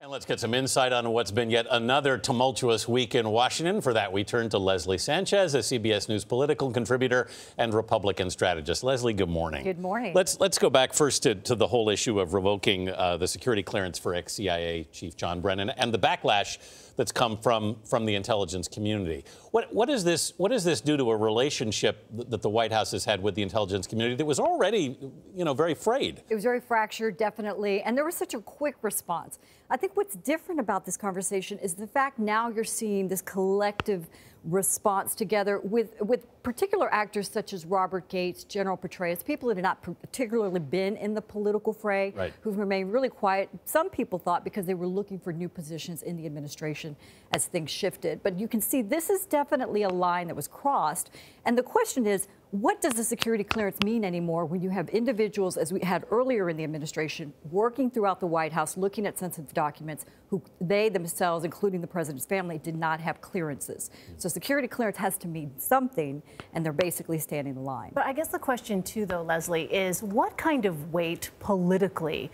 And let's get some insight on what's been yet another tumultuous week in Washington. For that, we turn to Leslie Sanchez, a CBS News political contributor and Republican strategist. Leslie, good morning. Good morning. Let's go back first to the whole issue of revoking the security clearance for ex-CIA Chief John Brennan and the backlash that's come from the intelligence community. What does this do to a relationship that the White House has had with the intelligence community that was already, very frayed? It was very fractured, definitely, and there was such a quick response. I think what's different about this conversation is the fact now you're seeing this collective response together with particular actors such as Robert Gates, General Petraeus, people that have not particularly been in the political fray, right, who've remained really quiet. Some people thought because they were looking for new positions in the administration as things shifted. But you can see this is definitely a line that was crossed. And the question is, what does the security clearance mean anymore when you have individuals, as we had earlier in the administration, working throughout the White House, looking at sensitive documents, who they themselves, including the president's family, did not have clearances. So security clearance has to mean something, and they're basically standing the line. But I guess the question, too, though, Leslie, is what kind of weight politically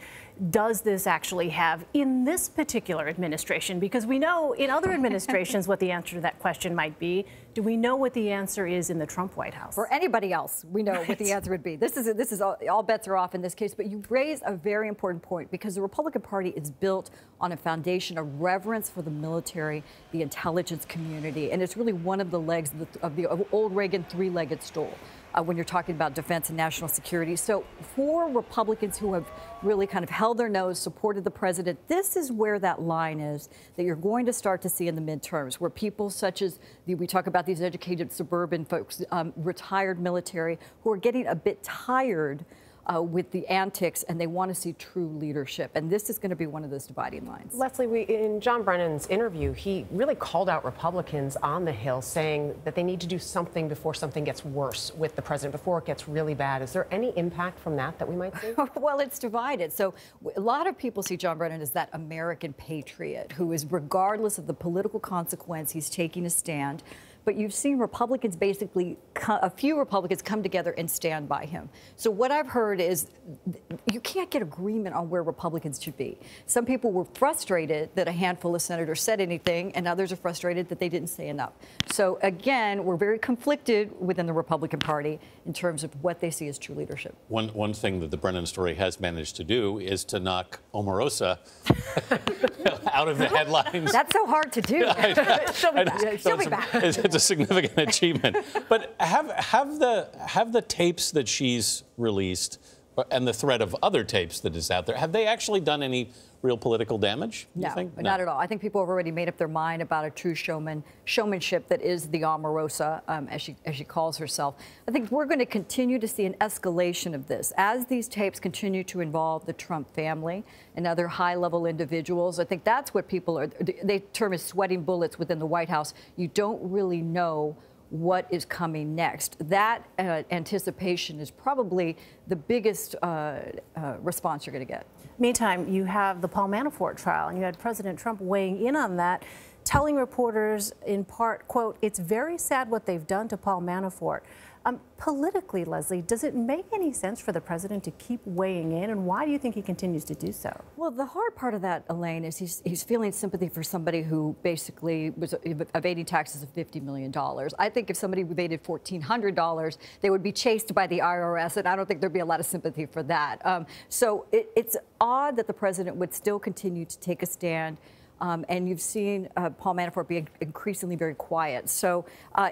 does this actually have in this particular administration? Because we know in other administrations what the answer to that question might be. Do we know what the answer is in the Trump White House? For anybody else, we know what the answer would be. This is all bets are off in this case. But you raise a very important point, because the Republican Party is built on a foundation of reverence for the military, the intelligence community, and it's really one of the legs of the old Reagan three-legged stool. When you're talking about defense and national security. So for Republicans who have really kind of held their nose, supported the president, this is where that line is that you're going to start to see in the midterms, where people such as, we talk about these educated suburban folks, retired military, who are getting a bit tired with the antics, and they want to see true leadership. And this is going to be one of those dividing lines. Leslie, in John Brennan's interview, he really called out Republicans on the Hill, saying that they need to do something before something gets worse with the president, before it gets really bad. Is there any impact from that we might see? Well, it's divided. So a lot of people see John Brennan as that American patriot who is, regardless of the political consequence, he's taking a stand. But you've seen Republicans basically, a few Republicans come together and stand by him. So what I've heard is you can't get agreement on where Republicans should be. Some people were frustrated that a handful of senators said anything, and others are frustrated that they didn't say enough. So again, we're very conflicted within the Republican Party in terms of what they see as true leadership. One thing that the Brennan story has managed to do is to knock Omarosa out of the headlines. That's so hard to do. She'll be back. She'll be back. It's a significant achievement. But have the tapes that she's released and the threat of other tapes that is out there, have they actually done any real political damage, you think? No, not at all. I think people have already made up their mind about a true showmanship that is the Omarosa, as she calls herself. I think we're going to continue to see an escalation of this as these tapes continue to involve the Trump family and other high-level individuals. I think that's what people are, they term as sweating bullets within the White House. You don't really know what is coming next. That anticipation is probably the biggest response you're going to get. Meantime, you have the Paul Manafort trial, and you had President Trump weighing in on that, telling reporters in part, quote, "It's very sad what they've done to Paul Manafort." Politically, Leslie, does it make any sense for the president to keep weighing in, and why do you think he continues to do so? Well, the hard part of that, Elaine, is he's feeling sympathy for somebody who basically was evading taxes of $50 million. I think if somebody evaded $1,400, they would be chased by the IRS, and I don't think there'd be a lot of sympathy for that. So it's odd that the president would still continue to take a stand. And you've seen Paul Manafort be increasingly very quiet. So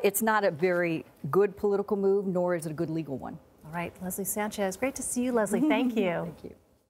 it's not a very good political move, nor is it a good legal one. All right, Leslie Sanchez, great to see you, Leslie. Thank you. Thank you.